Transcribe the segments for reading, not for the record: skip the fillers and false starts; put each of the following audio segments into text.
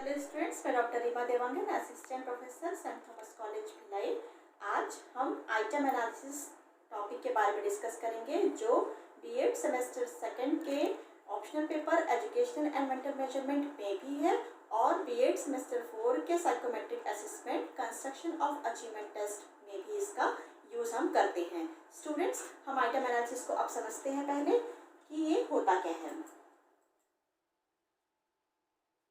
Hello students, मैं doctor Reema Dewangan, assistant professor saint Thomas college Bhilai. आज हम आइटम एनालिसिस टॉपिक के बारे में डिस्कस करेंगे जो बीएड सेमेस्टर सेकंड के optional paper educational and mental measurement में भी है और बीएड सेमेस्टर 4 के psychometric assessment construction of achievement test में भी इसका यूज़ हम करते हैं। स्टूडेंट्स, हम आइटम एनालिसिस को अब समझते हैं पहले कि ये होता क्या है।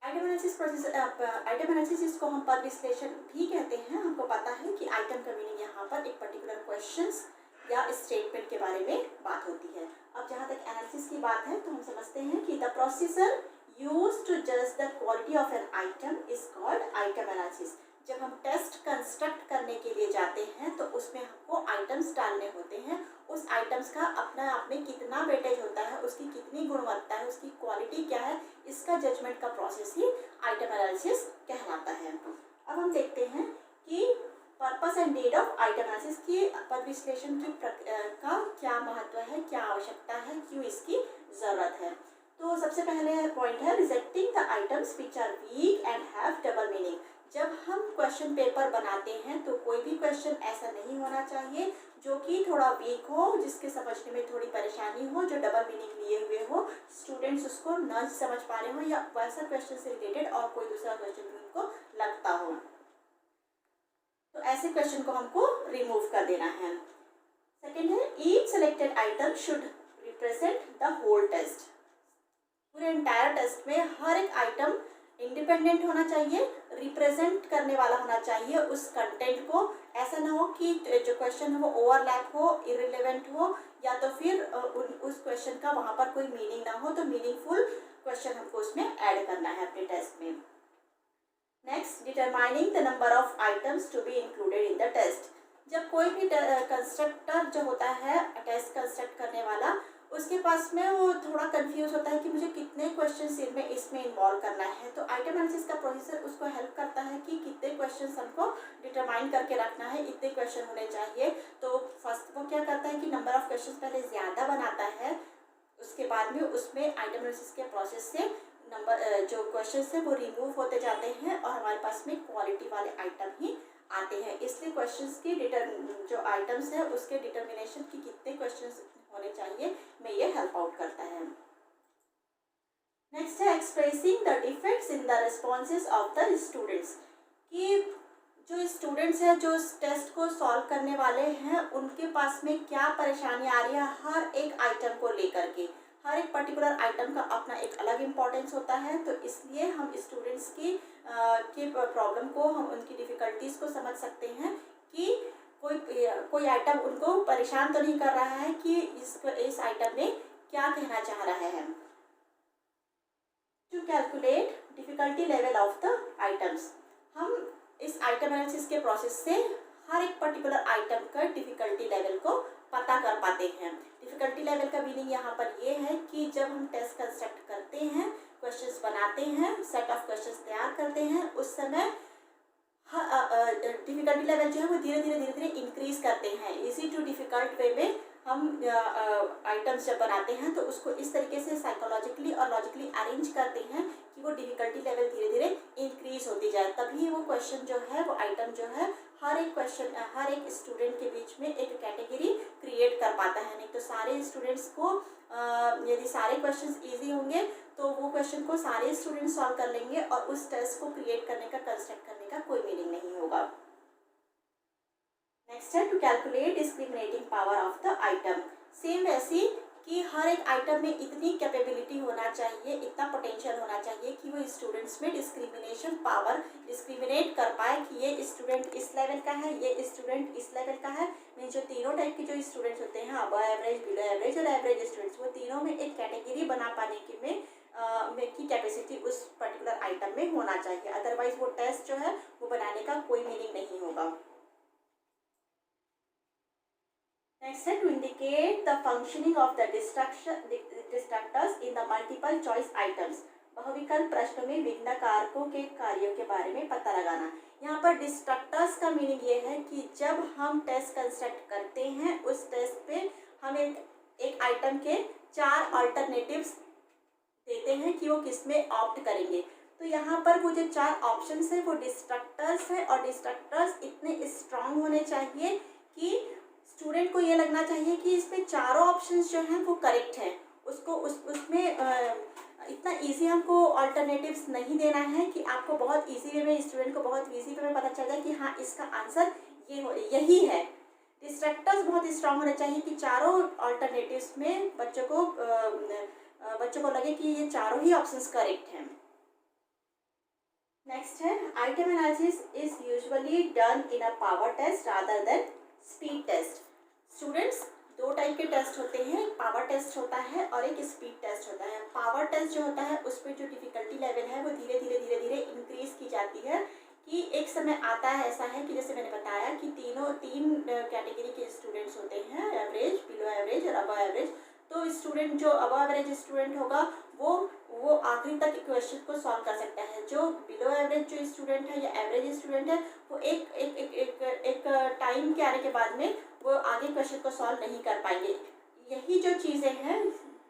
आइटम एनालिसिस को हम पद विश्लेषण भी कहते हैं। हमको पता है कि आइटम का मीनिंग यहाँ पर एक पर्टिकुलर क्वेश्चंस या स्टेटमेंट के बारे में बात होती है। अब जहाँ तक एनालिसिस की बात है तो हम समझते हैं कि द प्रोसीजर यूज्ड टू जज the quality of an item is called item analysis. जब हम टेस्ट कंस्ट्रक्ट करने के लिए जाते हैं तो उसमें हमको आइटम्स डालने होते हैं। उस आइटम्स का अपने आप में कितना वेटेज होता है, उसकी कितनी गुणवत्ता है, उसकी क्वालिटी क्या है, इसका जजमेंट का प्रोसेस ही आइटम एनालिसिस कहलाता है। अब हम देखते हैं कि purpose and need of item analysis की पद विश्लेषण की का क्या महत्व है, क्या आवश्यकता है, क्यों इसकी ज़रूरत है। तो सबसे पहले पॉइंट है rejecting the items which are weak and have double meaning. जब हम क्वेश्चन पेपर बनाते हैं तो कोई भी क्वेश्चन ऐसा नहीं होना चाहिए जो कि थोड़ा वीक हो, जिसके समझने में थोड़ी परेशानी हो, जो डबल मीनिंग लिए हुए हो, स्टूडेंट्स उसको न समझ पा रहे हो या वैसा क्वेश्चन से रिलेटेड और कोई दूसरा क्वेश्चन भी उनको लगता हो, तो ऐसे क्वेश्चन को हमको रिमूव कर देना है। सेकेंड है each selected item should represent the whole test. पूरे एंटायर टेस्ट में हर एक आइटम इंडिपेंडेंट होना चाहिए, रिप्रेजेंट करने वाला होना चाहिए उस कंटेंट को। ऐसा ना हो कि जो क्वेश्चन है वो ओवरलैप हो, इररिलेवेंट हो, या तो फिर उस क्वेश्चन का वहाँ पर कोई मीनिंग ना हो। तो मीनिंगफुल क्वेश्चन हमको उसमें ऐड करना है अपने टेस्ट में। Next, determining the number of items to be included in the test. जब कोई भी कंस्ट्रक्टर जो होता है, टेस्ट कंस्ट्रक्ट करने वाला, उसके पास में वो थोड़ा कंफ्यूज होता है कि मुझे कितने क्वेश्चन इसमें इन्वॉल्व करना है। तो आइटम एनालिसिस का प्रोसेसर उसको हेल्प करता है कि कितने क्वेश्चन हमको डिटरमाइन करके रखना है, इतने क्वेश्चन होने चाहिए। तो फर्स्ट वो क्या करता है कि नंबर ऑफ क्वेश्चन पहले ज़्यादा बनाता है, उसके बाद में उसमें आइटम एनालिसिस के प्रोसेस से नंबर जो क्वेश्चन है वो रिमूव होते जाते हैं और हमारे पास में क्वालिटी वाले आइटम ही आते हैं। इसलिए क्वेश्चंस की जो आइटम्स है उसके डिटर्मिनेशन की कितने क्वेश्चंस होने चाहिए में ये हेल्प आउट करता है। नेक्स्ट है expressing the defects in the responses of the students. कि जो स्टूडेंट्स हैं जो इस टेस्ट को सॉल्व करने वाले हैं उनके पास में क्या परेशानी आ रही है हर एक आइटम को लेकर के। हर एक पर्टिकुलर आइटम का अपना एक अलग इम्पोर्टेंस होता है, तो इसलिए हम स्टूडेंट्स की प्रॉब्लम को, हम उनकी डिफ़िकल्टीज़ को समझ सकते हैं कि कोई आइटम उनको परेशान तो नहीं कर रहा है कि इस आइटम में क्या कहना चाह रहा है। To calculate difficulty level of the items, हम इस आइटम एनालिसिस के प्रोसेस से हर एक पर्टिकुलर आइटम का डिफ़िकल्टी लेवल को पता कर पाते हैं। डिफ़िकल्टी लेवल का मीनिंग यहाँ पर ये है कि जब हम टेस्ट कंस्ट्रक्ट करते हैं, क्वेश्चंस बनाते हैं, सेट ऑफ क्वेश्चंस तैयार करते हैं, उस समय डिफ़िकल्टी लेवल जो है वो धीरे धीरे इंक्रीज़ करते हैं। इजी टू डिफ़िकल्ट वे में हम आइटम्स जब बनाते हैं तो उसको इस तरीके से साइकोलॉजिकली और लॉजिकली अरेंज करते हैं कि वो डिफ़िकल्टी लेवल धीरे धीरे इंक्रीज़ होती जाए। तभी वो क्वेश्चन जो है, वो आइटम जो है, हर एक स्टूडेंट के बीच में एक कैटेगरी क्रिएट कर पाता है। नहीं तो सारे स्टूडेंट्स को यदि सारे क्वेश्चंस इजी होंगे तो वो क्वेश्चन को सारे स्टूडेंट्स सॉल्व कर लेंगे और उस टेस्ट को क्रिएट करने का, कंस्ट्रक्ट करने का कोई मीनिंग नहीं होगा। नेक्स्ट है to calculate discriminating power of the item. Same वैसी कि हर एक आइटम में इतनी कैपेबिलिटी होना चाहिए, इतना पोटेंशियल होना चाहिए कि वो स्टूडेंट्स में डिस्क्रिमिनेशन पावर डिस्क्रिमिनेट कर पाए कि ये स्टूडेंट इस लेवल का है, ये स्टूडेंट इस लेवल का है। मीन जो तीनों टाइप के जो स्टूडेंट्स होते हैं, अबव एवरेज, बिलो एवरेज और एवरेज स्टूडेंट्स, वो तीनों में एक कैटेगरी बना पाने की की कैपेसिटी उस पर्टिकुलर आइटम में होना चाहिए। अदरवाइज वो टेस्ट जो है वो बनाने का कोई मीनिंग नहीं होगा। नेक्स्ट है to indicate the functioning of the distractors in the multiple choice items. बहुविकल्प प्रश्नों में विघ्न कारकों के कार्यों के बारे में पता लगाना। यहाँ पर डिस्ट्रक्टर्स का मीनिंग ये है कि जब हम टेस्ट कंस्ट्रक्ट करते हैं उस टेस्ट पे हम एक आइटम के 4 अल्टरनेटिव्स देते हैं कि वो किस में ऑप्ट करेंगे। तो तो यहाँ पर वो जो 4 ऑप्शंस है वो डिस्ट्रक्टर्स है, और डिस्ट्रक्टर्स इतने स्ट्रांग होने चाहिए कि स्टूडेंट को ये लगना चाहिए कि इसमें चारों ऑप्शंस जो हैं वो करेक्ट हैं। उसको उसमें इतना इजी हमको अल्टरनेटिव्स नहीं देना है कि आपको बहुत इजी वे में, स्टूडेंट को बहुत इजी वे में पता चल जाए कि हाँ इसका आंसर यही है। डिस्ट्रक्टर्स बहुत स्ट्रांग होने चाहिए कि चारों अल्टरनेटिव्स में बच्चों को लगे कि ये चारों ही ऑप्शंस करेक्ट हैं। नेक्स्ट है, item analysis is usually done in a power test rather than speed test. Students, 2 type के टेस्ट होते हैं, एक पावर टेस्ट होता है और एक स्पीड टेस्ट होता है। पावर टेस्ट जो होता है उसमें जो डिफिकल्टी लेवल है वो धीरे धीरे इंक्रीज की जाती है, कि एक समय आता है ऐसा है कि जैसे मैंने बताया कि तीन कैटेगरी के स्टूडेंट्स होते हैं, एवरेज, बिलो एवरेज और अबव एवरेज। तो स्टूडेंट जो अबव एवरेज स्टूडेंट होगा वो आखिरी तक क्वेश्चन को सॉल्व कर सकता है। जो बिलो एवरेज जो स्टूडेंट है या एवरेज स्टूडेंट है वो एक टाइम के आने के बाद में वो आगे क्वेश्चन को सॉल्व नहीं कर पाएंगे। यही जो चीज़ें हैं,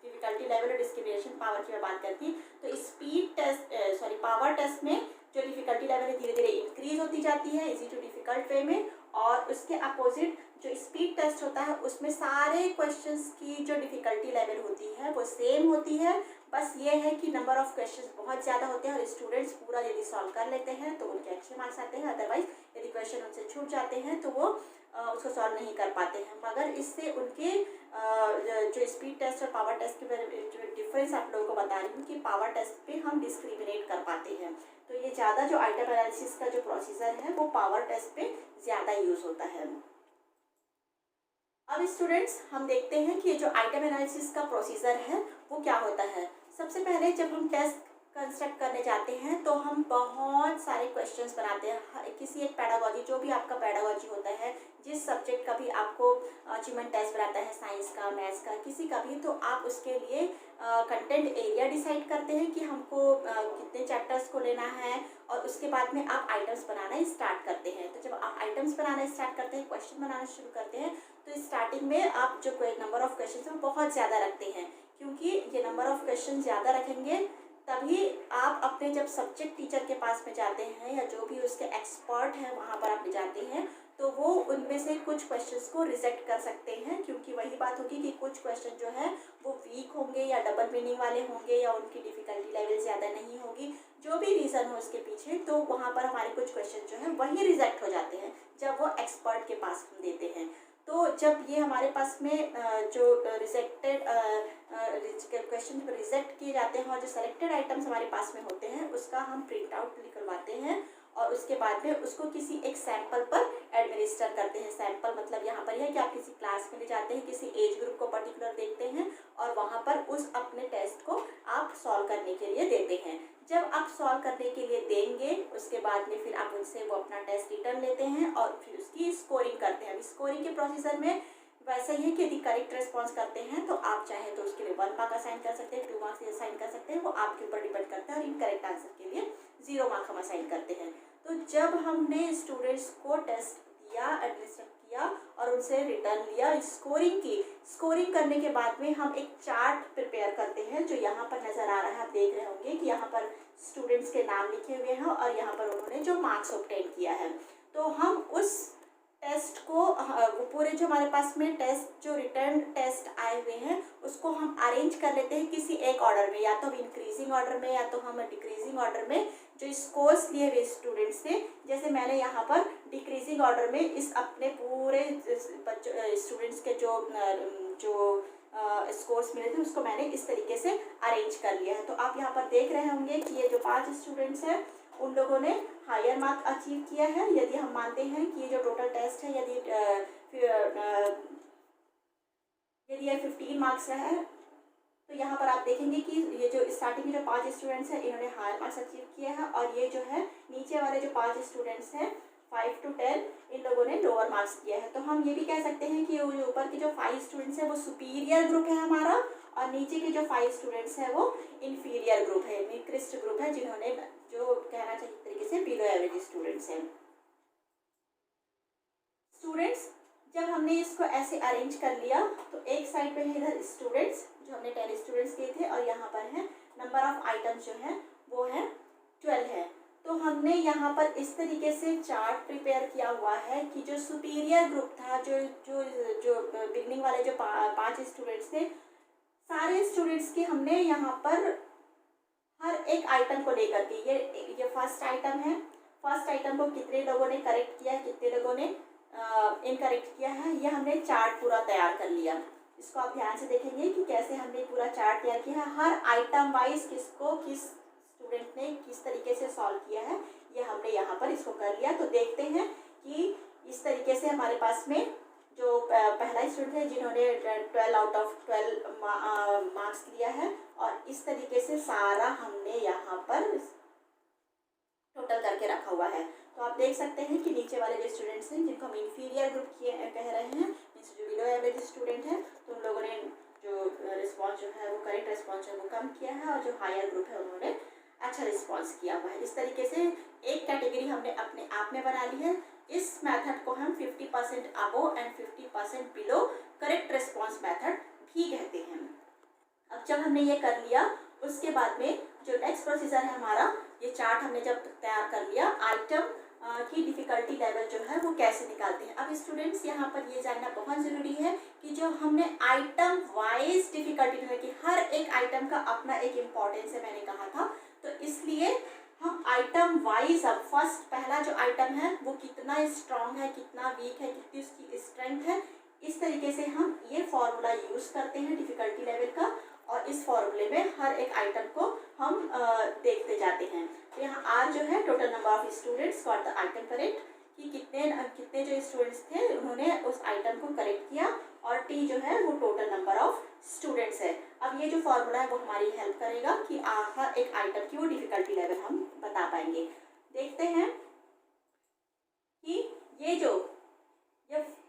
डिफिकल्टी लेवल और डिस्क्रिमिनेशन पावर की मैं बात करती हूँ, तो स्पीड टेस्ट पावर टेस्ट में जो डिफिकल्टी लेवल है धीरे धीरे इंक्रीज होती जाती है इजी टू डिफिकल्ट वे में, और उसके अपोजिट जो स्पीड टेस्ट होता है उसमें सारे क्वेश्चंस की जो डिफिकल्टी लेवल होती है वो सेम होती है। बस ये है कि नंबर ऑफ क्वेश्चंस बहुत ज़्यादा होते हैं और स्टूडेंट्स पूरा यदि सॉल्व कर लेते हैं तो उनके अच्छे मार्क्स आते हैं, अदरवाइज यदि क्वेश्चन उनसे छूट जाते हैं तो वो उसको सॉल्व नहीं कर पाते हैं। मगर इससे उनके जो स्पीड टेस्ट और पावर टेस्ट के जो डिफरेंस आप लोगों को बता रही हूँ कि पावर टेस्ट पे हम डिस्क्रिमिनेट कर पाते हैं, तो ये ज़्यादा जो आइटम एनालिसिस का जो प्रोसीजर है वो पावर टेस्ट पे ज़्यादा यूज़ होता है। अब स्टूडेंट्स, हम देखते हैं कि ये जो आइटम एनालिसिस का प्रोसीजर है वो क्या होता है। सबसे पहले जब हम टेस्ट कंस्ट्रक्ट करने जाते हैं तो हम बहुत सारे क्वेश्चंस बनाते हैं। किसी एक पैडागोजी, जो भी आपका पैडागोजी होता है, जिस सब्जेक्ट का भी आपको अचीवमेंट टेस्ट बनाता है, साइंस का, मैथ्स का, किसी का भी, तो आप उसके लिए कंटेंट एरिया डिसाइड करते हैं कि हमको कितने चैप्टर्स को लेना है, और उसके बाद में आप आइटम्स बनाना स्टार्ट करते हैं। तो जब आप आइटम्स बनाना स्टार्ट करते हैं, क्वेश्चन बनाना शुरू करते हैं, तो स्टार्टिंग में आप जो नंबर ऑफ क्वेश्चन है वो बहुत ज़्यादा रखते हैं, क्योंकि ये नंबर ऑफ क्वेश्चन ज़्यादा रखेंगे तभी आप अपने जब सब्जेक्ट टीचर के पास में जाते हैं या जो भी उसके एक्सपर्ट हैं वहाँ पर आप जाते हैं, तो वो उनमें से कुछ क्वेश्चंस को रिजेक्ट कर सकते हैं, क्योंकि वही बात होगी कि कुछ क्वेश्चन जो है वो वीक होंगे या डबल मीनिंग वाले होंगे या उनकी डिफिकल्टी लेवल ज़्यादा नहीं होगी, जो भी रीज़न हो उसके पीछे, तो वहाँ पर हमारे कुछ क्वेश्चन जो है वही रिजेक्ट हो जाते हैं जब वो एक्सपर्ट के पास हम देते हैं। तो जब ये हमारे पास में जो रिजेक्टेड क्वेश्चन रिजेक्ट किए जाते हैं और जो सेलेक्टेड आइटम्स हमारे पास में होते हैं उसका हम प्रिंट आउट निकलवाते हैं और उसके बाद में उसको किसी एक सैंपल पर एडमिनिस्टर करते हैं। सैंपल मतलब यहाँ पर यह है कि आप किसी क्लास में ले जाते हैं, किसी एज ग्रुप को पर्टिकुलर देखते हैं और वहाँ पर उस अपने टेस्ट को आप सॉल्व करने के लिए देते हैं। जब आप सॉल्व करने के लिए देंगे उसके बाद में फिर आप उनसे वो अपना टेस्ट रिटर्न लेते हैं और फिर उसकी स्कोरिंग करते हैं। स्कोरिंग के प्रोसीजर में वैसे ही है कि यदि करेक्ट रिस्पॉन्स करते हैं तो आप चाहे तो उसके लिए 1 मार्क असाइन कर सकते हैं, 2 मार्क्स असाइन कर सकते हैं, वो आपके ऊपर डिपेंड करता है। और इनकरेक्ट आंसर के लिए 0 मार्क हम असाइन करते हैं। तो जब हमने स्टूडेंट्स को टेस्ट दिया, एडमिनिस्टर किया और उनसे रिटर्न लिया, स्कोरिंग करने के बाद में हम एक चार्ट प्रिपेयर करते हैं जो यहाँ पर नज़र आ रहा है। आप देख रहे होंगे कि यहाँ पर स्टूडेंट्स के नाम लिखे हुए हैं और यहाँ पर उन्होंने जो मार्क्स ऑब्टेन किया है। तो हम उस टेस्ट को वो पूरे जो हमारे पास में टेस्ट जो रिटर्न टेस्ट आए हुए हैं उसको हम अरेंज कर लेते हैं किसी एक ऑर्डर में, या तो हम इंक्रीजिंग ऑर्डर में या तो हम डिक्रीजिंग ऑर्डर में, जो स्कोर्स लिए हुए स्टूडेंट्स ने। जैसे मैंने यहाँ पर डिक्रीजिंग ऑर्डर में इस अपने पूरे स्टूडेंट्स के जो स्कोर्स मिले थे उसको मैंने इस तरीके से अरेंज कर लिया है। तो आप यहाँ पर देख रहे होंगे कि ये जो 5 स्टूडेंट्स हैं उन लोगों ने हायर मार्क अचीव किया है। यदि हम मानते हैं कि ये जो टोटल टेस्ट है यदि ये 15 मार्क्स का है तो यहाँ पर आप देखेंगे कि ये जो स्टार्टिंग में जो 5 स्टूडेंट्स हैं इन्होंने हायर मार्क्स अचीव किया है और ये जो है नीचे वाले जो 5 स्टूडेंट्स हैं 5 to 10 इन लोगों ने लोअर मार्क्स किया है। तो हम ये भी कह सकते हैं कि ऊपर के जो 5 स्टूडेंट्स हैं वो सुपीरियर ग्रुप है हमारा और नीचे के जो 5 स्टूडेंट्स हैं वो इन्फीरियर ग्रुप है, निकृष्ट ग्रुप है, जिन्होंने जो कहना चाहिए तरीके से बिलो एवरेज स्टूडेंट्स हैं। स्टूडेंट्स जब हमने इसको ऐसे अरेंज कर लिया तो एक साइड पे है इधर स्टूडेंट्स जो हमने 10 स्टूडेंट्स किए थे और यहाँ पर है नंबर ऑफ आइटम्स जो है वो है 12 है। तो हमने यहाँ पर इस तरीके से चार्ट प्रिपेयर किया हुआ है कि जो सुपीरियर ग्रुप था, जो जो जो बिगनिंग वाले जो 5 स्टूडेंट्स थे, सारे स्टूडेंट्स की हमने यहाँ पर हर एक आइटम को लेकर के, ये फर्स्ट आइटम है, फर्स्ट आइटम को कितने लोगों ने करेक्ट किया है, कितने लोगों ने इनकरेक्ट किया है, ये हमने चार्ट पूरा तैयार कर लिया। इसको आप ध्यान से देखेंगे कि कैसे हमने पूरा चार्ट तैयार किया है, हर आइटम वाइज किसको किस स्टूडेंट ने किस तरीके से सॉल्व किया है, ये हमने यहाँ पर इसको कर लिया। तो देखते हैं कि इस तरीके से हमारे पास में जो पहला स्टूडेंट है जिन्होंने 12 आउट ऑफ 12 मार्क्स लिया है, और इस तरीके से सारा हमने यहाँ पर टोटल करके रखा हुआ है। तो आप देख सकते हैं कि नीचे वाले जो स्टूडेंट्स हैं जिनको हम इंफीरियर ग्रुप कह रहे हैं, मीन्स जो बिलो एवरेज स्टूडेंट है, तो उन लोगों ने जो रिस्पॉन्स जो है वो करेक्ट रिस्पॉन्स है वो कम किया है, और जो हायर ग्रुप है उन्होंने अच्छा रिस्पॉन्स किया हुआ है। इस तरीके से एक कैटेगरी हमने अपने आप में बना ली है। इस मेथड को हम 50% above and 50% below correct response method भी कहते हैं। अब जब हमने ये कर लिया, उसके बाद में जो नेक्स्ट प्रोसीजर है हमारा, ये चार्ट हमने जब तैयार कर लिया, आइटम की डिफ़िकल्टी लेवल जो है वो कैसे निकालते हैं। अब स्टूडेंट्स यहाँ पर ये जानना बहुत ज़रूरी है कि जो हमने आइटम वाइज डिफ़िकल्टी है कि हर एक आइटम का अपना एक इम्पॉर्टेंस है, मैंने कहा था, तो इसलिए हम आइटम वाइज, अब फर्स्ट पहला जो आइटम है वो कितना स्ट्रॉन्ग है, कितना वीक है, कितनी उसकी स्ट्रेंथ है, इस तरीके से हम ये फॉर्मूला यूज़ करते हैं डिफ़िकल्टी लेवल का, और इस फॉर्मूले में हर एक आइटम को हम देखते जाते हैं। तो यहाँ आर जो है total number of students got the item correct, कि कितने जो स्टूडेंट्स थे उन्होंने उस आइटम को करेक्ट किया, और टी जो है वो टोटल नंबर ऑफ स्टूडेंट्स है। अब ये जो फॉर्मूला है वो हमारी हेल्प करेगा कि हर एक आइटम की वो डिफ़िकल्टी लेवल हम बता पाएंगे। देखते हैं कि ये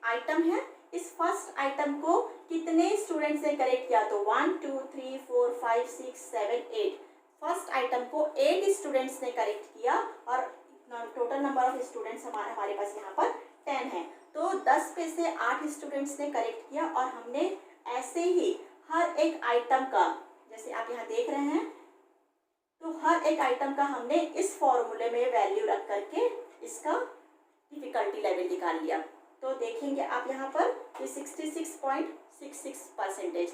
आइटम है, इस फर्स्ट आइटम को कितने स्टूडेंट्स ने करेक्ट किया, तो 1 2 3 4 5 6 7 8, फर्स्ट आइटम को 8 स्टूडेंट्स ने करेक्ट किया, और टोटल नंबर ऑफ स्टूडेंट्स हमारे पास यहाँ पर 10 है। तो 10 पे से 8 स्टूडेंट्स ने करेक्ट किया, और हमने ऐसे ही हर एक आइटम का, जैसे आप यहाँ देख रहे हैं, तो हर एक आइटम का हमने इस फॉर्मूले में वैल्यू रख करके इसका डिफ़िकल्टी लेवल निकाल लिया। तो देखेंगे आप यहाँ पर कि 66.66%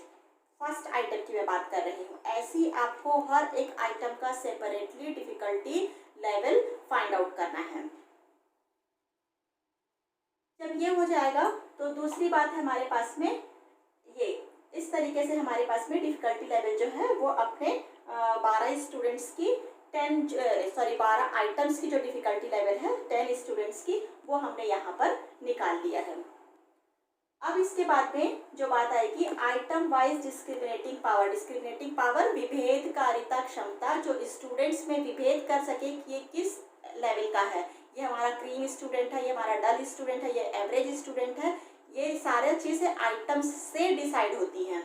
फर्स्ट आइटम की मैं बात कर रही हूँ। ऐसे ही आपको हर एक आइटम का separately difficulty level find out करना है। जब ये हो जाएगा तो दूसरी बात है हमारे पास में, ये इस तरीके से हमारे पास में डिफ़िकल्टी लेवल जो है वो अपने 12 स्टूडेंट्स की 12 आइटम्स की जो डिफ़िकल्टी लेवल है 10 स्टूडेंट्स की, वो हमने यहाँ पर निकाल लिया है। अब इसके बाद में जो बात आएगी item wise discriminating power. Discriminating power विभेदकारिता क्षमता, जो स्टूडेंट्स में विभेद कर सके कि ये किस लेवल का है, ये हमारा क्रीम स्टूडेंट है, ये हमारा डल स्टूडेंट है, ये एवरेज स्टूडेंट है, ये सारे चीज़ें आइटम्स से डिसाइड होती हैं।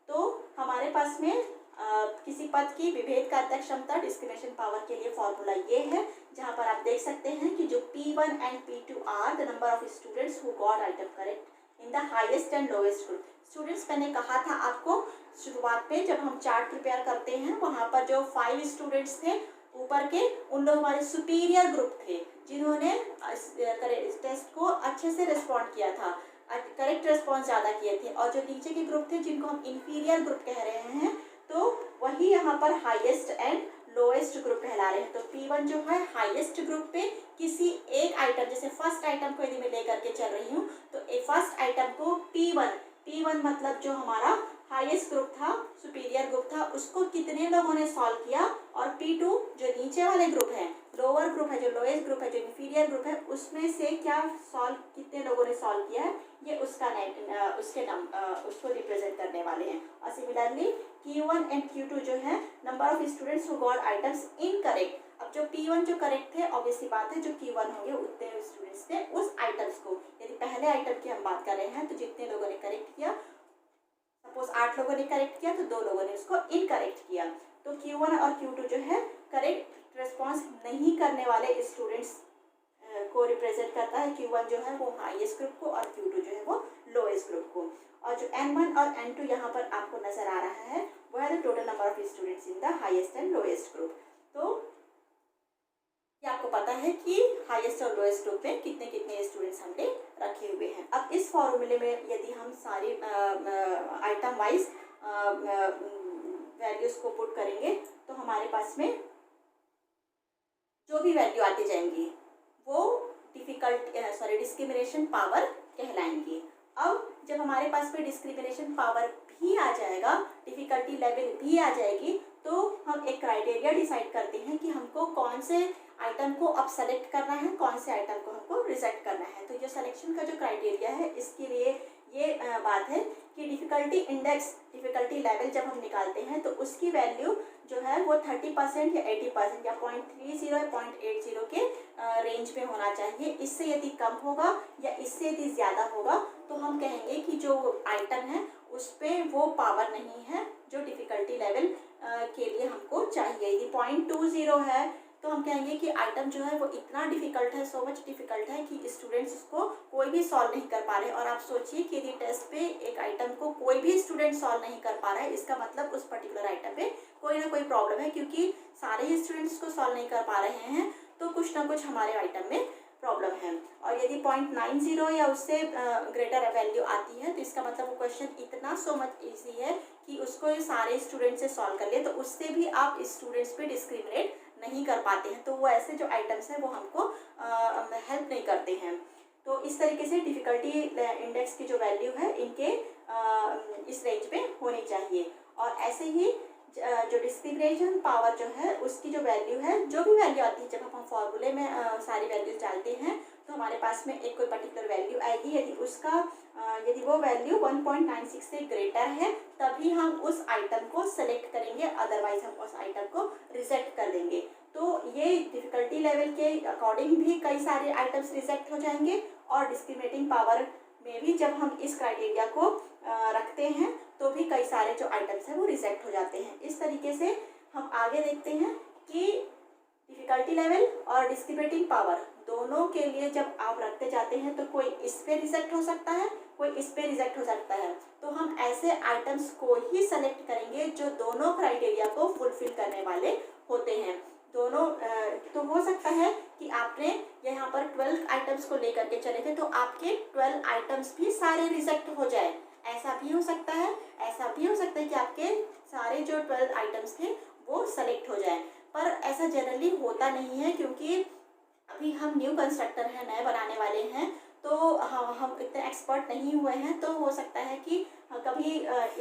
तो हमारे पास में किसी पद की विभेदकारिता क्षमता डिस्क्रिमिनेशन पावर के लिए फॉर्मूला ये है, जहाँ पर आप देख सकते हैं कि जो P1 and P2 are the number of students who got item correct in the highest and lowest group. Students, मैंने कहा था आपको शुरुआत में जब हम चार्ट प्रिपेयर करते हैं, वहाँ पर जो 5 स्टूडेंट्स थे ऊपर के, उन लोग हमारे सुपीरियर ग्रुप थे जिन्होंने इस टेस्ट को अच्छे से रिस्पॉन्ड किया था, करेक्ट रिस्पॉन्स ज़्यादा किए थे, और जो नीचे के ग्रुप थे जिनको हम इंफीरियर ग्रुप कह रहे हैं, तो वही यहाँ पर हाईएस्ट एंड लोएस्ट ग्रुप कहला रहे हैं। तो P1 जो है हाईएस्ट ग्रुप पे किसी एक आइटम, जैसे फर्स्ट आइटम को यदि मैं लेकर के चल रही हूँ, तो फर्स्ट आइटम को P1 मतलब जो हमारा हाईएस्ट ग्रुप था, सुपीरियर ग्रुप था, उसको कितने लोगों ने सॉल्व किया, और P2 जो नीचे वाले ग्रुप है, लोअर ग्रुप है, जो लोएस्ट ग्रुप है, जो इंफीरियर ग्रुप है, उसमें से क्या कितने लोगों ने सॉल्व किया है, ये उसको रिप्रेजेंट करने वाले हैं। और सिमिलरली Q1 एंड Q2 जो है number of students who got items incorrect. अब जो P1 जो करेक्ट थे, ऑब्वियसली बात है जो Q1 होंगे उतने स्टूडेंट्स ने उस आइटम्स को, यदि पहले आइटम की हम बात कर रहे हैं, तो जितने लोगों ने करेक्ट किया, सपोज 8 लोगों ने करेक्ट किया तो 2 लोगों ने उसको इनकरेक्ट किया। तो Q1 और Q2 जो है करेक्ट रिस्पॉन्स नहीं करने वाले स्टूडेंट्स को रिप्रेजेंट करता है। Q1 जो है वो हाईएस्ट ग्रुप को, और Q2 जो है वो लोएस्ट ग्रुप को। और जो N1 और N2 यहाँ पर आपको नजर आ रहा है, वो है the total number of students in the highest and lowest group. तो पता है कि हाईएस्ट और लोएस्ट ग्रुप में कितने कितने स्टूडेंट्स हमने रखे हुए हैं। अब इस फॉर्मूले में यदि हम सारी आइटम वाइज वैल्यूज़ को पुट करेंगे तो हमारे पास में जो भी वैल्यू आती जाएंगी वो डिस्क्रिमिनेशन पावर कहलाएंगी। अब जब हमारे पास में डिस्क्रिमिनेशन पावर भी आ जाएगा, डिफ़िकल्टी लेवल भी आ जाएगी, तो हम एक क्राइटेरिया डिसाइड करते हैं कि हमको कौन से आइटम को अब सेलेक्ट करना है, कौन से आइटम को हमको रिजेक्ट करना है। तो जो सिलेक्शन का जो क्राइटेरिया है, इसके लिए ये बात है कि डिफ़िकल्टी इंडेक्स, डिफ़िकल्टी लेवल जब हम निकालते हैं तो उसकी वैल्यू जो है वो 30% या 80% या 0.30 या 0.80 के रेंज में होना चाहिए। इससे यदि कम होगा या इससे यदि ज़्यादा होगा तो हम कहेंगे कि जो आइटम है उस पर वो पावर नहीं है जो डिफ़िकल्टी लेवल के लिए हमको चाहिए। यदि 0.20 है तो हम कहेंगे कि आइटम जो है वो इतना डिफ़िकल्ट है, सो मच डिफ़िकल्ट है कि स्टूडेंट्स उसको कोई भी सॉल्व नहीं कर पा रहे। और आप सोचिए कि यदि टेस्ट पे एक आइटम को कोई भी स्टूडेंट सॉल्व नहीं कर पा रहा है, इसका मतलब उस पर्टिकुलर आइटम पे कोई ना कोई प्रॉब्लम है, क्योंकि सारे ही स्टूडेंट्स को सॉल्व नहीं कर पा रहे हैं तो कुछ ना कुछ हमारे आइटम में प्रॉब्लम है। और यदि 0.90 या उससे ग्रेटर वैल्यू आती है तो इसका मतलब वो क्वेश्चन इतना सो मच ईजी है कि उसको सारे स्टूडेंट से सॉल्व कर ले, तो उससे भी आप स्टूडेंट्स पे डिस्क्रिमिनेट नहीं कर पाते हैं। तो वो ऐसे जो आइटम्स हैं वो हमको हेल्प नहीं करते हैं। तो इस तरीके से डिफ़िकल्टी इंडेक्स की जो वैल्यू है इनके इस रेंज में होनी चाहिए। और ऐसे ही जो डिस्क्रिमिनेशन पावर जो है उसकी जो वैल्यू है, जो भी वैल्यू आती है, जब हम फॉर्मूले में सारी वैल्यूज डालते हैं तो हमारे पास में एक कोई पर्टिकुलर वैल्यू आएगी। यदि वो वैल्यू 1.96 से ग्रेटर है तभी हम उस आइटम को सेलेक्ट करेंगे, अदरवाइज हम उस आइटम को रिजेक्ट कर देंगे। तो ये डिफ़िकल्टी लेवल के अकॉर्डिंग भी कई सारे आइटम्स रिजेक्ट हो जाएंगे और डिस्क्रिमिनेटिंग पावर में भी जब हम इस क्राइटेरिया को रखते हैं तो भी कई सारे जो आइटम्स हैं वो रिजेक्ट हो जाते हैं। इस तरीके से हम आगे देखते हैं कि डिफ़िकल्टी लेवल और डिस्क्रिमिनेटिंग पावर दोनों के लिए जब आप रखते जाते हैं तो कोई इस पे रिजेक्ट हो सकता है, कोई इस पे रिजेक्ट हो सकता है। तो हम ऐसे आइटम्स को ही सेलेक्ट करेंगे जो दोनों क्राइटेरिया को फुलफिल करने वाले होते हैं। दोनों तो हो सकता है कि आपने यहाँ पर 12 आइटम्स को लेकर के चले थे तो आपके 12 आइटम्स भी सारे रिजेक्ट हो जाए, ऐसा भी हो सकता है। ऐसा भी हो सकता है कि आपके सारे जो 12 आइटम्स थे वो सेलेक्ट हो जाए, पर ऐसा जनरली होता नहीं है क्योंकि अभी हम न्यू कंस्ट्रक्टर हैं, नए बनाने वाले हैं, तो हम इतने एक्सपर्ट नहीं हुए हैं। तो हो सकता है कि कभी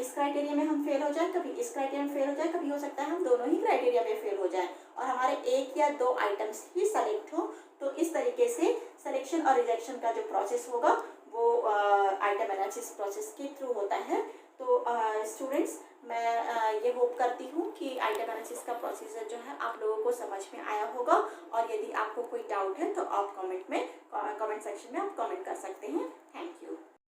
इस क्राइटेरिया में हम फेल हो जाए, कभी इस क्राइटेरिया में फेल हो जाए, कभी हो सकता है हम दोनों ही क्राइटेरिया में फेल हो जाए और हमारे 1 या 2 आइटम्स ही सेलेक्ट हो। तो इस तरीके से सिलेक्शन और रिजेक्शन का जो प्रोसेस होगा वो आइटम एनालिसिस प्रोसेस के थ्रू होता है। तो स्टूडेंट्स, मैं ये होप करती हूँ कि आइटम एनालिसिस का प्रोसीजर जो है आप लोगों को समझ में आया होगा। और यदि आपको कोई डाउट है तो आप कमेंट सेक्शन में आप कमेंट कर सकते हैं। Thank you.